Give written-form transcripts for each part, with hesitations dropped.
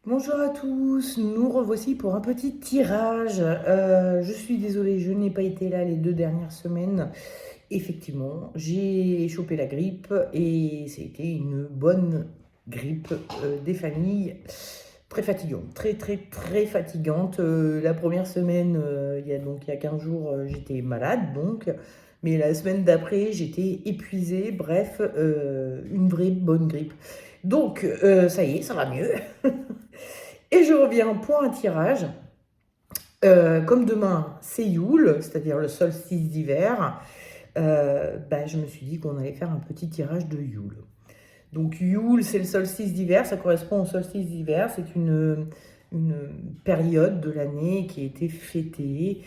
Bonjour à tous, nous revoici pour un petit tirage. Je suis désolée, je n'ai pas été là les 2 dernières semaines. Effectivement, j'ai chopé la grippe et c'était une bonne grippe des familles. Très fatigante, très fatigante. La première semaine, il y a 15 jours, j'étais malade mais la semaine d'après, j'étais épuisée. Bref, une vraie bonne grippe. Donc, ça y est, ça va mieux. Et je reviens pour un tirage. Comme demain, c'est Yule, c'est-à-dire le solstice d'hiver, je me suis dit qu'on allait faire un petit tirage de Yule. Donc Yule, c'est le solstice d'hiver, ça correspond au solstice d'hiver, c'est une période de l'année qui a été fêtée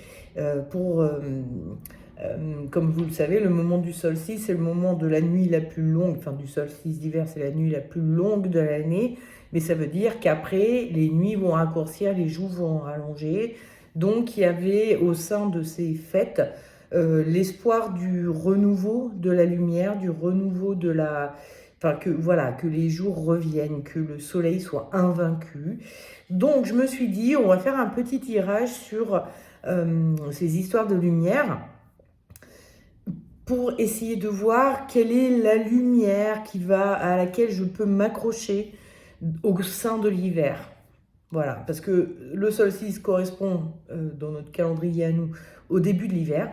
comme vous le savez, le moment du solstice, c'est le moment de la nuit la plus longue, enfin du solstice d'hiver, c'est la nuit la plus longue de l'année, mais ça veut dire qu'après, les nuits vont raccourcir, les jours vont rallonger. Donc il y avait au sein de ces fêtes l'espoir du renouveau de la lumière, du renouveau de la... Enfin, que les jours reviennent, que le soleil soit invaincu. Donc je me suis dit, on va faire un petit tirage sur ces histoires de lumière pour essayer de voir quelle est la lumière à laquelle je peux m'accrocher au sein de l'hiver. Voilà, parce que le solstice correspond dans notre calendrier à nous au début de l'hiver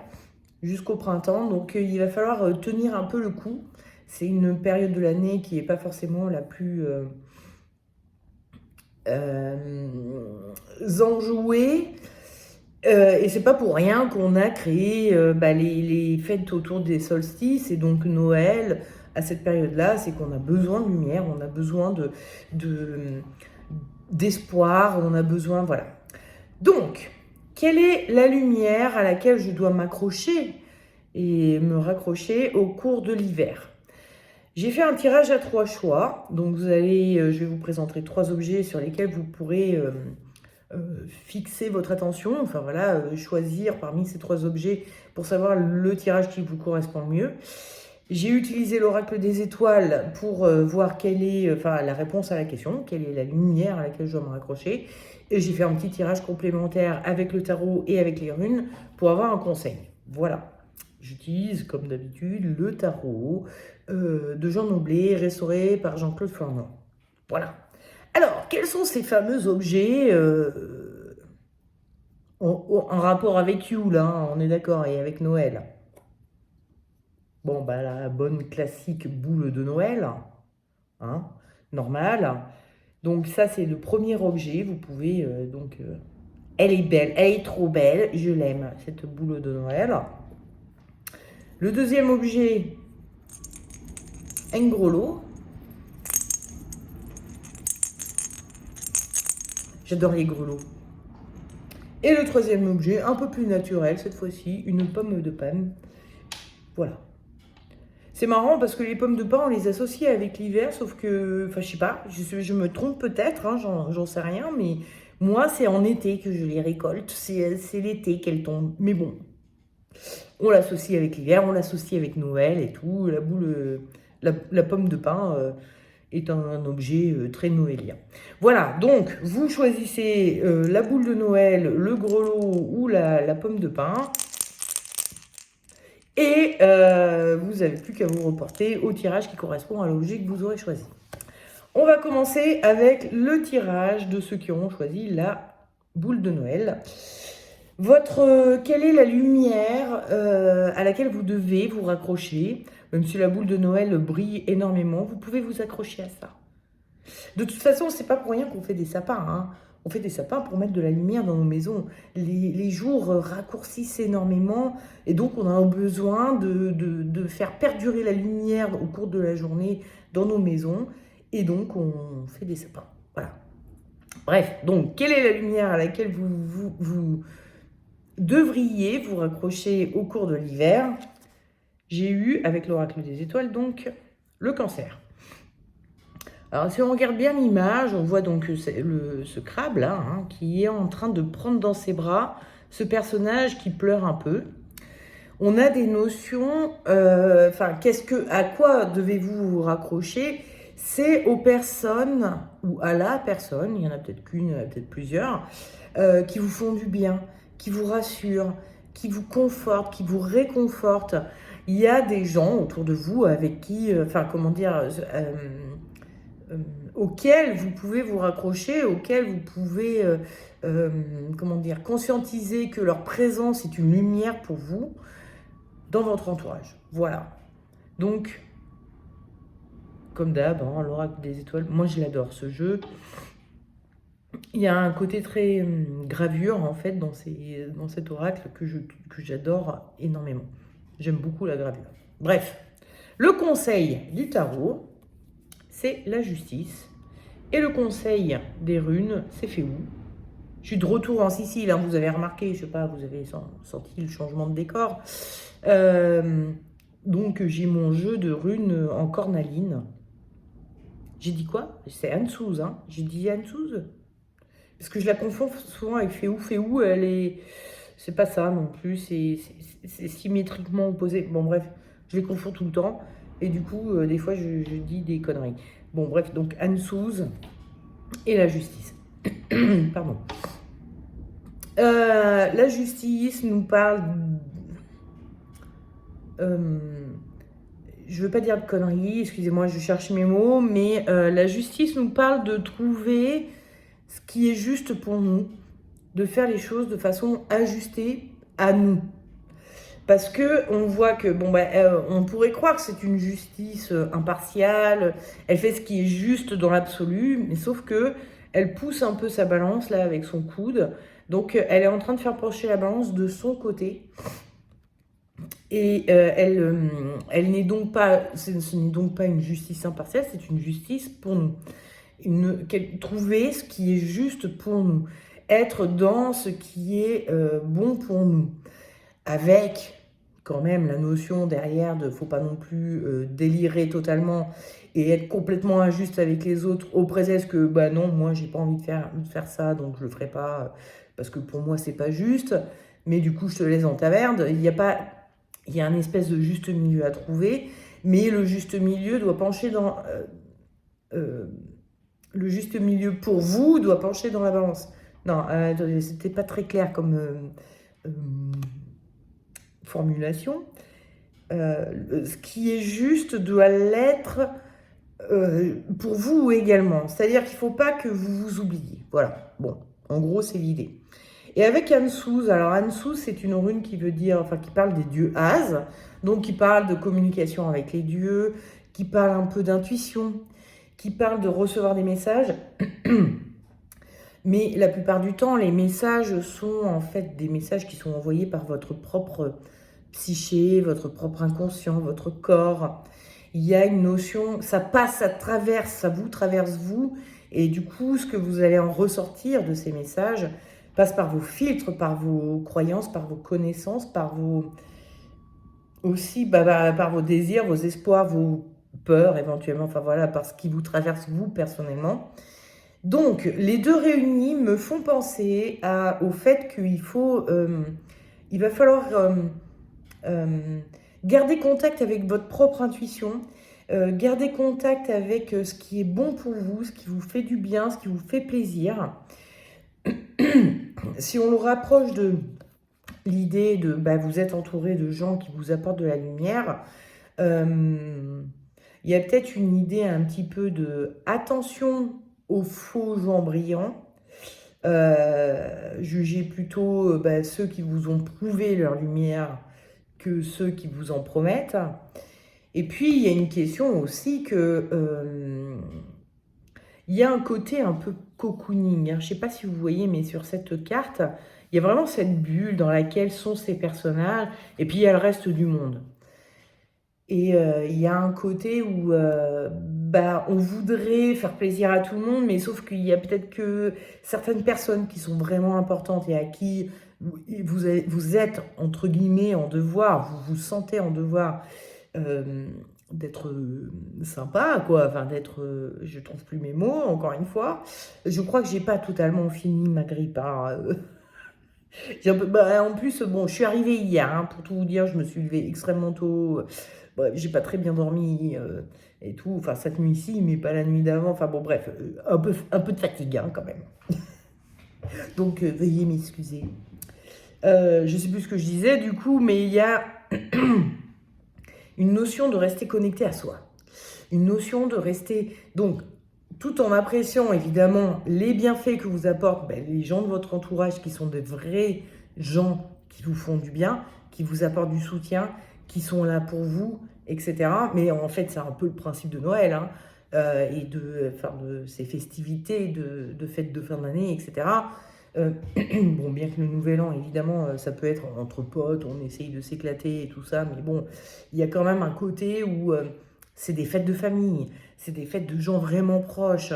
jusqu'au printemps, donc il va falloir tenir un peu le coup. C'est une période de l'année qui n'est pas forcément la plus enjouée. Et c'est pas pour rien qu'on a créé les fêtes autour des solstices et donc Noël à cette période-là, c'est qu'on a besoin de lumière, on a besoin d'espoir, on a besoin, voilà. Donc, quelle est la lumière à laquelle je dois m'accrocher et me raccrocher au cours de l'hiver? J'ai fait un tirage à 3 choix, donc je vais vous présenter 3 objets sur lesquels vous pourrez fixer votre attention, enfin voilà, choisir parmi ces 3 objets pour savoir le tirage qui vous correspond le mieux. J'ai utilisé l'oracle des étoiles pour voir quelle est la réponse à la question, quelle est la lumière à laquelle je dois me raccrocher. Et j'ai fait un petit tirage complémentaire avec le tarot et avec les runes pour avoir un conseil. Voilà. J'utilise comme d'habitude le tarot de Jean Noblet, restauré par Jean-Claude Flornoy. Voilà. Alors, quels sont ces fameux objets en rapport avec Yule, hein, on est d'accord, et avec Noël? Bon, la bonne classique boule de Noël, hein, normale. Donc ça, c'est le premier objet. Vous pouvez elle est belle, elle est trop belle, je l'aime, cette boule de Noël. Le deuxième objet, un grelots. J'adore les grelots. Et le troisième objet, un peu plus naturel cette fois-ci, une pomme de pin. Voilà. C'est marrant parce que les pommes de pin, on les associe avec l'hiver, sauf que, enfin, je sais pas, je me trompe peut-être, hein, j'en sais rien, mais moi, c'est en été que je les récolte, c'est l'été qu'elles tombent. Mais bon, on l'associe avec l'hiver, on l'associe avec Noël et tout. La pomme de pin est un objet très noélien. Voilà, donc vous choisissez la boule de Noël, le grelot ou la pomme de pin. Et vous n'avez plus qu'à vous reporter au tirage qui correspond à l'objet que vous aurez choisi. On va commencer avec le tirage de ceux qui auront choisi la boule de Noël. Quelle est la lumière à laquelle vous devez vous raccrocher? Même si la boule de Noël brille énormément, vous pouvez vous accrocher à ça. De toute façon, c'est pas pour rien qu'on fait des sapins, hein. On fait des sapins pour mettre de la lumière dans nos maisons. Les jours raccourcissent énormément et donc on a besoin de faire perdurer la lumière au cours de la journée dans nos maisons et donc on fait des sapins. Voilà. Bref, donc quelle est la lumière à laquelle vous devriez vous raccrocher au cours de l'hiver? J'ai eu, avec l'oracle des étoiles, donc le Cancer. Alors, si on regarde bien l'image, on voit donc ce crabe là, hein, qui est en train de prendre dans ses bras ce personnage qui pleure un peu. On a des notions, à quoi devez-vous vous raccrocher? c'est aux personnes, ou à la personne, il y en a peut-être qu'une, il y en a peut-être plusieurs, qui vous font du bien, qui vous rassurent, qui vous confortent, qui vous réconfortent. Il y a des gens autour de vous avec qui, euh, auxquels vous pouvez vous raccrocher, auxquels vous pouvez, conscientiser que leur présence est une lumière pour vous dans votre entourage. Voilà. Donc, comme d'hab, hein, l'oracle des étoiles, moi je l'adore ce jeu. Il y a un côté très gravure en fait dans cet oracle que j'adore énormément. J'aime beaucoup la gravure. Bref, le conseil du tarot, c'est la justice. Et le conseil des runes, c'est fait où? Je suis de retour en Sicile, hein, vous avez remarqué, je sais pas, vous avez senti le changement de décor. Donc j'ai mon jeu de runes en cornaline. J'ai dit quoi? C'est Anne-Souze, hein? J'ai dit Anne-Souze? Parce que je la confonds souvent avec Féou. Féou, elle est... C'est pas ça non plus, c'est symétriquement opposé. Bon bref, je les confonds tout le temps. Et du coup, des fois, je dis des conneries. Bon bref, donc Anne-Souze et la justice. Pardon. La justice nous parle... je veux pas dire de conneries, excusez-moi, je cherche mes mots, mais la justice nous parle de trouver ce qui est juste pour nous, de faire les choses de façon ajustée à nous. Parce que on voit que, on pourrait croire que c'est une justice impartiale, elle fait ce qui est juste dans l'absolu, mais sauf que elle pousse un peu sa balance là avec son coude, donc elle est en train de faire pencher la balance de son côté. Et elle n'est donc pas, ce n'est donc pas une justice impartiale, c'est une justice pour nous. Trouver ce qui est juste pour nous, être dans ce qui est bon pour nous, avec quand même la notion derrière de faut pas non plus délirer totalement et être complètement injuste avec les autres au prétexte que bah non, moi j'ai pas envie de faire ça, donc je le ferai pas parce que pour moi c'est pas juste, mais du coup je te laisse dans ta merde. Il y a un espèce de juste milieu à trouver, mais le juste milieu doit pencher dans le juste milieu pour vous doit pencher dans la balance. Non, c'était pas très clair comme formulation. Ce qui est juste doit l'être pour vous également. C'est-à-dire qu'il ne faut pas que vous vous oubliez. Voilà. Bon, en gros, c'est l'idée. Et avec Anne-Souze, alors Anne-Souze, c'est une rune qui veut dire, enfin, qui parle des dieux Az, donc qui parle de communication avec les dieux, qui parle un peu d'intuition, qui parle de recevoir des messages. Mais la plupart du temps, les messages sont en fait des messages qui sont envoyés par votre propre psyché, votre propre inconscient, votre corps. Il y a une notion, ça passe à travers, ça vous traverse vous, et du coup, ce que vous allez en ressortir de ces messages passe par vos filtres, par vos croyances, par vos connaissances, par vos par vos désirs, vos espoirs, vos peurs éventuellement, enfin voilà, par ce qui vous traverse vous personnellement. Donc, les deux réunis me font penser au fait il va falloir garder contact avec votre propre intuition, garder contact avec ce qui est bon pour vous, ce qui vous fait du bien, ce qui vous fait plaisir. Si on le rapproche de l'idée de vous êtes entouré de gens qui vous apportent de la lumière, il y a peut-être une idée un petit peu de attention aux faux gens brillants. Jugez plutôt ceux qui vous ont prouvé leur lumière que ceux qui vous en promettent. Et puis, il y a une question aussi il y a un côté un peu cocooning, hein. Je ne sais pas si vous voyez, mais sur cette carte, il y a vraiment cette bulle dans laquelle sont ces personnages, et puis il y a le reste du monde. Et il y a un côté où on voudrait faire plaisir à tout le monde, mais sauf qu'il y a peut-être que certaines personnes qui sont vraiment importantes et à qui vous êtes, entre guillemets, en devoir, vous vous sentez en devoir d'être sympa, quoi, enfin d'être, je trouve plus mes mots, encore une fois. Je crois que j'ai pas totalement fini ma grippe, hein. En plus, bon, je suis arrivée hier, hein, pour tout vous dire, je me suis levée extrêmement tôt. bref, j'ai pas très bien dormi et tout. Enfin, cette nuit-ci, mais pas la nuit d'avant. Enfin bon, bref, un peu de fatigue hein, quand même. Donc, veuillez m'excuser. Je sais plus ce que je disais du coup, mais il y a une notion de rester connecté à soi. Une notion de rester... Donc, tout en appréciant évidemment les bienfaits que vous apportent les gens de votre entourage qui sont de vrais gens qui vous font du bien, qui vous apportent du soutien, qui sont là pour vous, etc. Mais en fait, c'est un peu le principe de Noël hein, et de ces festivités, de fêtes de fin d'année, etc. Bon, bien que le nouvel an, évidemment, ça peut être entre potes, on essaye de s'éclater et tout ça, mais bon, il y a quand même un côté où c'est des fêtes de famille, c'est des fêtes de gens vraiment proches.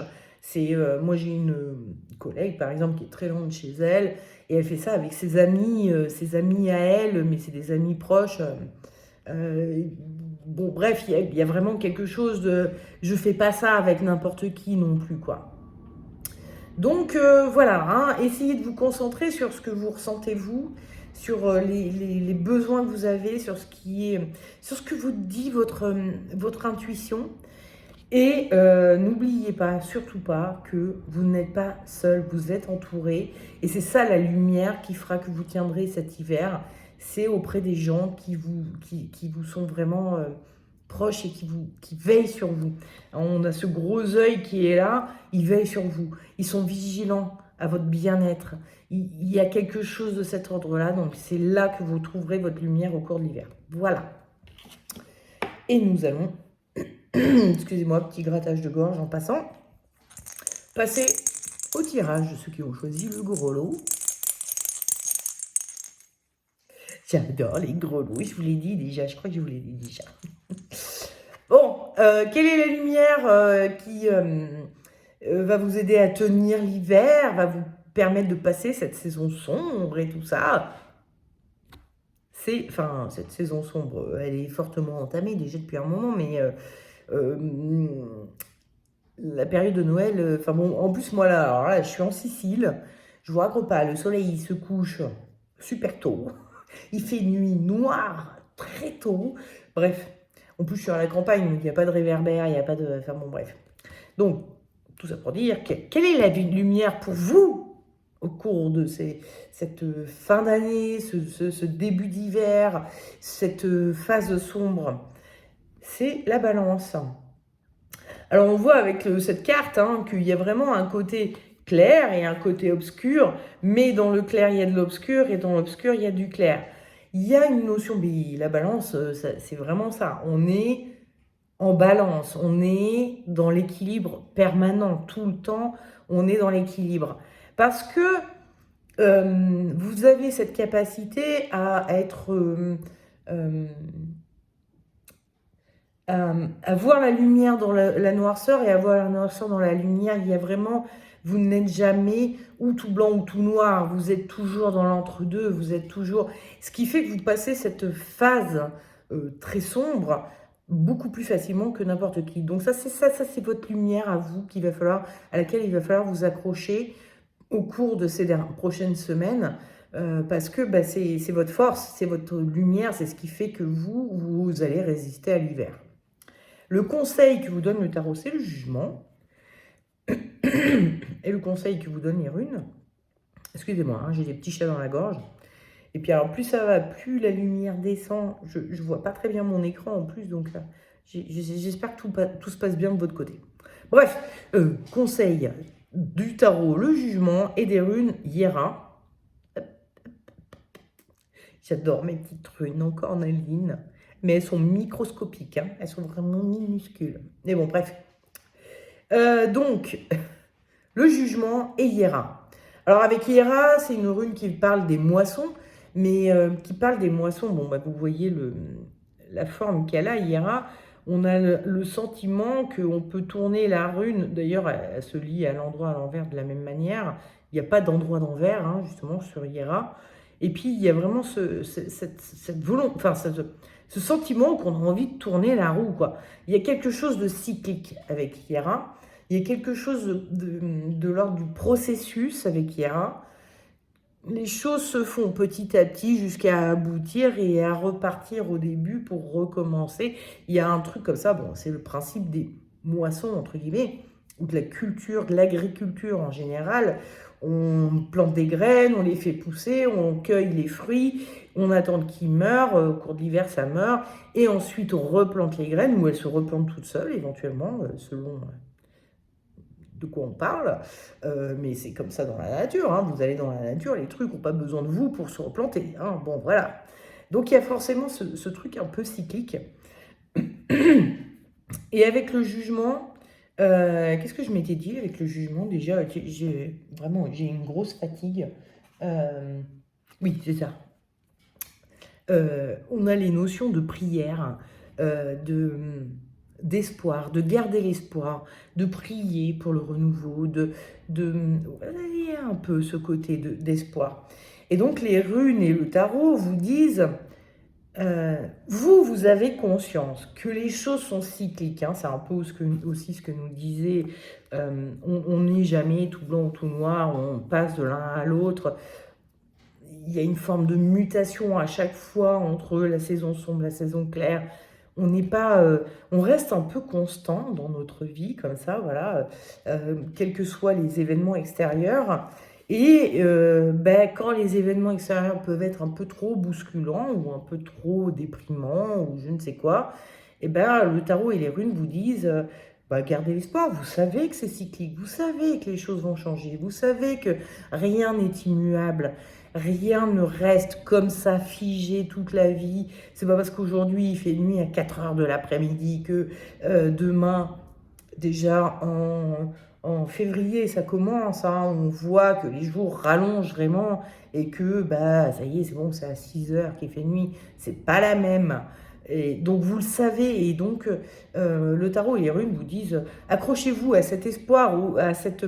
Moi, j'ai une collègue, par exemple, qui est très loin de chez elle, et elle fait ça avec ses amis à elle, mais c'est des amis proches. Bon, bref, il y a vraiment quelque chose de... Je fais pas ça avec n'importe qui non plus, quoi. Donc voilà, hein, essayez de vous concentrer sur ce que vous ressentez vous, sur les besoins que vous avez, sur ce que vous dit votre intuition. Et n'oubliez pas, surtout pas, que vous n'êtes pas seul, vous êtes entouré. Et c'est ça la lumière qui fera que vous tiendrez cet hiver. C'est auprès des gens qui vous sont vraiment proches et qui veillent sur vous. On a ce gros œil qui est là, ils veillent sur vous. Ils sont vigilants à votre bien-être. Il y a quelque chose de cet ordre-là, donc c'est là que vous trouverez votre lumière au cours de l'hiver. Voilà. Et nous allons, excusez-moi, petit grattage de gorge en passant, passer au tirage de ceux qui ont choisi le gros lot. J'adore les gros lots, je vous l'ai dit déjà, je crois que je vous l'ai dit déjà. Bon, quelle est la lumière qui va vous aider à tenir l'hiver, va vous permettre de passer cette saison sombre et tout ça? Cette saison sombre, elle est fortement entamée déjà depuis un moment, mais la période de Noël, en plus moi là, alors là, je suis en Sicile, je vous raconte pas, le soleil il se couche super tôt, il fait nuit noire très tôt, bref, en plus je suis à la campagne, donc il n'y a pas de réverbère, il n'y a pas de... Enfin bon bref. Donc, tout ça pour dire, quelle est la lumière pour vous au cours de cette fin d'année, ce début d'hiver, cette phase sombre? C'est la balance. Alors on voit avec cette carte hein, qu'il y a vraiment un côté clair et un côté obscur, mais dans le clair il y a de l'obscur et dans l'obscur il y a du clair. Il y a une notion, mais la balance c'est vraiment ça, on est en balance, on est dans l'équilibre permanent, tout le temps on est dans l'équilibre. Parce que vous avez cette capacité à être... à voir la lumière dans la noirceur et à voir la noirceur dans la lumière. Il y a vraiment, vous n'êtes jamais ou tout blanc ou tout noir, vous êtes toujours dans l'entre-deux, vous êtes toujours... Ce qui fait que vous passez cette phase très sombre beaucoup plus facilement que n'importe qui. Donc ça c'est votre lumière à vous à laquelle il va falloir vous accrocher au cours de ces prochaines semaines. Parce que c'est votre force, c'est votre lumière, c'est ce qui fait que vous allez résister à l'hiver. Le conseil que vous donne le tarot, c'est le jugement. Et le conseil que vous donne les runes, excusez-moi, hein, j'ai des petits chats dans la gorge. Et puis alors, plus ça va, plus la lumière descend. Je ne vois pas très bien mon écran en plus, donc là, j'espère que tout se passe bien de votre côté. Bref, conseil du tarot, le jugement et des runes Hiera. J'adore mes petites runes en cornaline, mais elles sont microscopiques, hein, elles sont vraiment minuscules. Mais bon, bref. Donc, le jugement et Hiera. Alors avec Hiera, c'est une rune qui parle des moissons, mais qui parle des moissons. Bon, vous voyez la forme qu'elle a, Hiera. On a le sentiment qu'on peut tourner la rune. D'ailleurs, elle se lie à l'endroit à l'envers de la même manière. Il n'y a pas d'endroit d'envers, hein, justement, sur Hiera. Et puis, il y a vraiment cette volonté, ce sentiment qu'on a envie de tourner la roue, quoi. Il y a quelque chose de cyclique avec Hiera. Il y a quelque chose de l'ordre du processus avec Hiera. les choses se font petit à petit jusqu'à aboutir et à repartir au début pour recommencer. Il y a un truc comme ça, bon, c'est le principe des moissons, entre guillemets, ou de la culture, de l'agriculture en général. On plante des graines, on les fait pousser, on cueille les fruits, on attend qu'ils meurent, au cours de l'hiver ça meurt, et ensuite on replante les graines, ou elles se replantent toutes seules éventuellement, selon de quoi on parle, mais c'est comme ça dans la nature, hein. Vous allez dans la nature, les trucs n'ont pas besoin de vous pour se replanter, hein. Bon, voilà. Donc il y a forcément ce truc un peu cyclique. Et avec le jugement, qu'est-ce que je m'étais dit avec le jugement déjà? Vraiment, j'ai une grosse fatigue. Oui, c'est ça. On a les notions de prière, d'espoir, de garder l'espoir, de prier pour le renouveau, il y a un peu ce côté d'espoir. Et donc les runes et le tarot vous disent, vous avez conscience que les choses sont cycliques, hein, c'est un peu aussi ce que nous disait, on n'est jamais tout blanc ou tout noir, on passe de l'un à l'autre. Il y a une forme de mutation à chaque fois entre la saison sombre, la saison claire. On n'est pas, on reste un peu constant dans notre vie, comme ça, voilà, quels que soient les événements extérieurs. Et quand les événements extérieurs peuvent être un peu trop bousculants ou un peu trop déprimants ou je ne sais quoi, et le tarot et les runes vous disent, gardez l'espoir, vous savez que c'est cyclique, vous savez que les choses vont changer, vous savez que rien n'est immuable. Rien ne reste comme ça, figé toute la vie. C'est pas parce qu'aujourd'hui il fait nuit à 4 heures de l'après-midi que demain, déjà en février, ça commence, hein, on voit que les jours rallongent vraiment et que ça y est, c'est bon, c'est à 6 heures qu'il fait nuit. C'est pas la même. Et donc vous le savez, et donc le tarot et les runes vous disent accrochez-vous à cet espoir ou à cette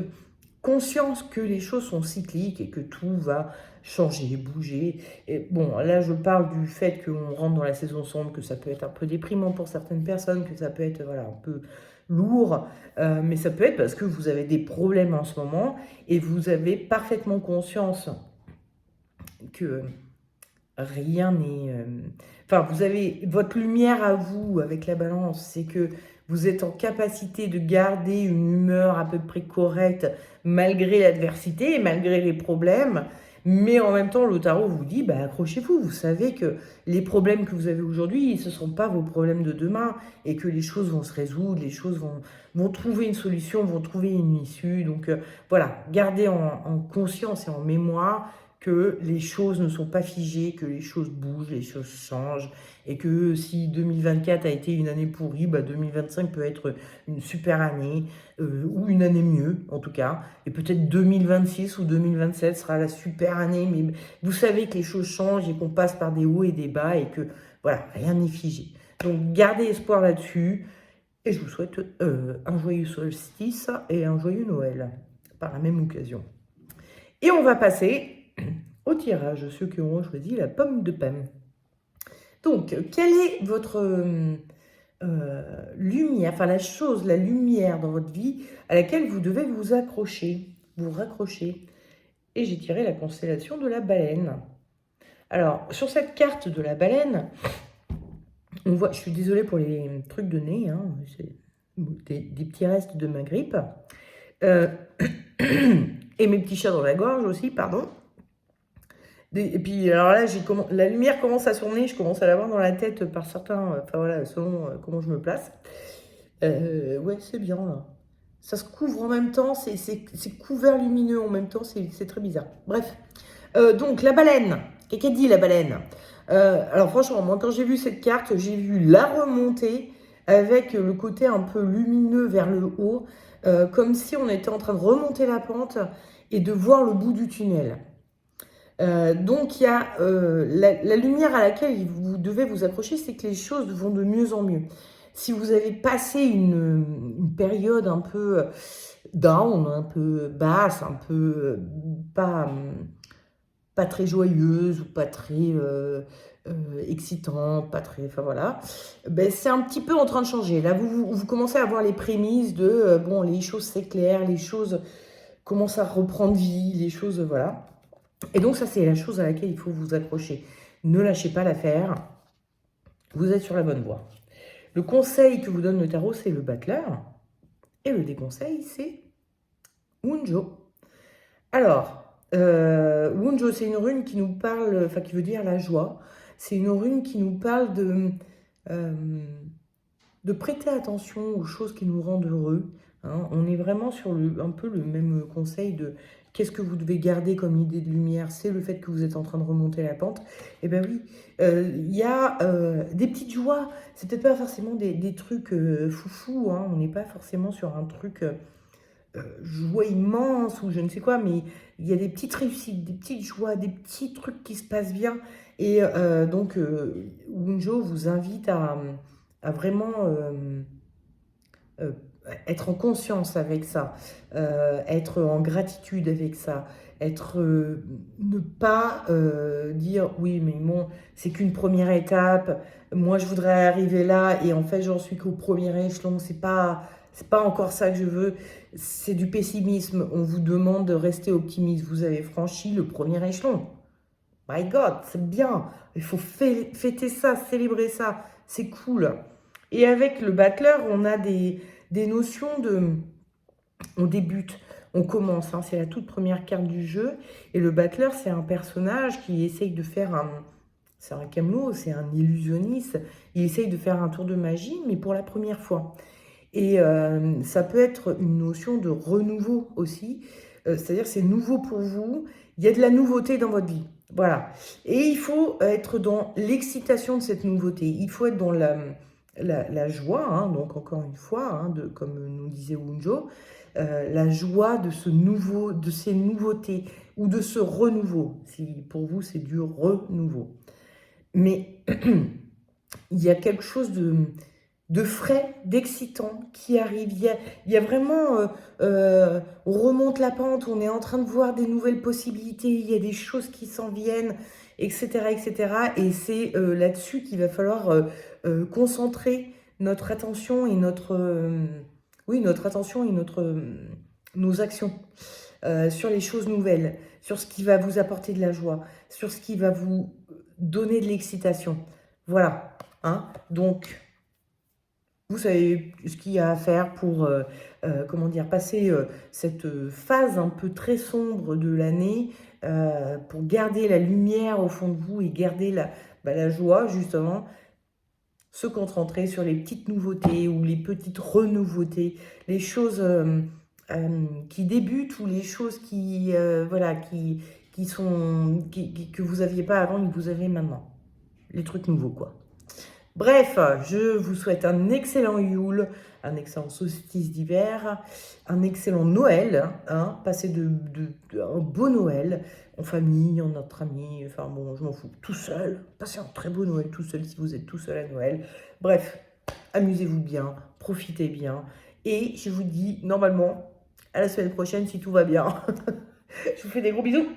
conscience que les choses sont cycliques et que tout va changer, bouger. Et bon, là, je parle du fait qu'on rentre dans la saison sombre, que ça peut être un peu déprimant pour certaines personnes, que ça peut être voilà, un peu lourd, mais ça peut être parce que vous avez des problèmes en ce moment et vous avez parfaitement conscience que rien n'est... Enfin, vous avez votre lumière à vous avec la balance, c'est que vous êtes en capacité de garder une humeur à peu près correcte malgré l'adversité, malgré les problèmes. Mais en même temps, le tarot vous dit, accrochez-vous, vous savez que les problèmes que vous avez aujourd'hui, ce ne sont pas vos problèmes de demain et que les choses vont se résoudre, les choses vont trouver une solution, vont trouver une issue. Donc voilà, gardez en conscience et en mémoire que les choses ne sont pas figées, que les choses bougent, les choses changent, et que si 2024 a été une année pourrie, 2025 peut être une super année, ou une année mieux en tout cas, et peut-être 2026 ou 2027 sera la super année, mais vous savez que les choses changent et qu'on passe par des hauts et des bas, et que voilà, rien n'est figé. Donc gardez espoir là-dessus, et je vous souhaite un joyeux solstice et un joyeux Noël, par la même occasion. Et on va passer au tirage, ceux qui auront choisi la pomme de pin. Donc, quelle est votre lumière, enfin la lumière dans votre vie à laquelle vous devez vous accrocher, vous raccrocher? Et j'ai tiré la constellation de la baleine. Alors, sur cette carte de la baleine, on voit, je suis désolée pour les trucs de nez, hein, c'est des petits restes de ma grippe. Et mes petits chats dans la gorge aussi, pardon. Et puis, alors là, la lumière commence à tourner, je commence à la voir dans la tête par certains, enfin voilà, selon comment je me place. Ouais, c'est bien là. Ça se couvre en même temps, c'est couvert lumineux en même temps, c'est très bizarre. Bref, donc la baleine, qu'est-ce qu'elle dit la baleine? Alors franchement, moi quand j'ai vu cette carte, j'ai vu la remontée avec le côté un peu lumineux vers le haut, comme si on était en train de remonter la pente et de voir le bout du tunnel. Donc il y a la lumière à laquelle vous devez vous accrocher, c'est que les choses vont de mieux en mieux. Si vous avez passé une période un peu down, un peu basse, un peu pas très joyeuse ou pas très excitante, pas très, enfin voilà, c'est un petit peu en train de changer. Là, vous commencez à voir les prémices de les choses s'éclairent, les choses commencent à reprendre vie, les choses, voilà. Et donc ça, c'est la chose à laquelle il faut vous accrocher. Ne lâchez pas l'affaire, vous êtes sur la bonne voie. Le conseil que vous donne le tarot, c'est le battleur. Et le déconseil, c'est Wunjo. Alors, Wunjo, c'est une rune qui nous parle, enfin qui veut dire la joie. C'est une rune qui nous parle de prêter attention aux choses qui nous rendent heureux. Hein. On est vraiment sur un peu le même conseil de qu'est-ce que vous devez garder comme idée de lumière, c'est le fait que vous êtes en train de remonter la pente. Eh bien oui, il y a des petites joies. C'est peut-être pas forcément des trucs foufou, hein. On n'est pas forcément sur un truc joie immense ou je ne sais quoi, mais il y a des petites réussites, des petites joies, des petits trucs qui se passent bien. Et donc, Wunjo vous invite à vraiment euh, être en conscience avec ça, être en gratitude avec ça, être ne pas dire oui mais bon c'est qu'une première étape, moi je voudrais arriver là et en fait j'en suis qu'au premier échelon, c'est pas encore ça que je veux, c'est du pessimisme, on vous demande de rester optimiste, vous avez franchi le premier échelon. My God, c'est bien. Il faut fêter ça, célébrer ça. C'est cool. Et avec le battleur, on a des notions de... On débute, on commence. Hein, c'est la toute première carte du jeu. Et le battleur, c'est un personnage qui essaye de faire un... C'est un camelot, c'est un illusionniste. Il essaye de faire un tour de magie, mais pour la première fois. Et ça peut être une notion de renouveau aussi. C'est-à-dire c'est nouveau pour vous. Il y a de la nouveauté dans votre vie. Voilà. Et il faut être dans l'excitation de cette nouveauté. Il faut être dans la joie, hein, donc encore une fois, hein, comme nous disait Wunjo, la joie de de ces nouveautés ou de ce renouveau. Si pour vous c'est du renouveau. Mais il y a quelque chose de frais, d'excitant qui arrive. Il y a vraiment, on remonte la pente, on est en train de voir des nouvelles possibilités, il y a des choses qui s'en viennent, etc., etc. Et c'est là-dessus qu'il va falloir concentrer notre attention et oui, notre attention et nos actions sur les choses nouvelles, sur ce qui va vous apporter de la joie, sur ce qui va vous donner de l'excitation. Voilà. Hein. Donc, vous savez ce qu'il y a à faire pour comment dire, passer cette phase un peu très sombre de l'année, pour garder la lumière au fond de vous et garder la joie, justement, se concentrer sur les petites nouveautés ou les petites renouveautés, les choses qui débutent ou les choses voilà, que vous n'aviez pas avant et que vous avez maintenant. Les trucs nouveaux, quoi. Bref, je vous souhaite un excellent Yule, un excellent solstice d'hiver, un excellent Noël, hein, passez un beau Noël, en famille, entre amis, enfin bon, je m'en fous, tout seul, passez un très beau Noël tout seul si vous êtes tout seul à Noël. Bref, amusez-vous bien, profitez bien, et je vous dis normalement à la semaine prochaine si tout va bien. Je vous fais des gros bisous.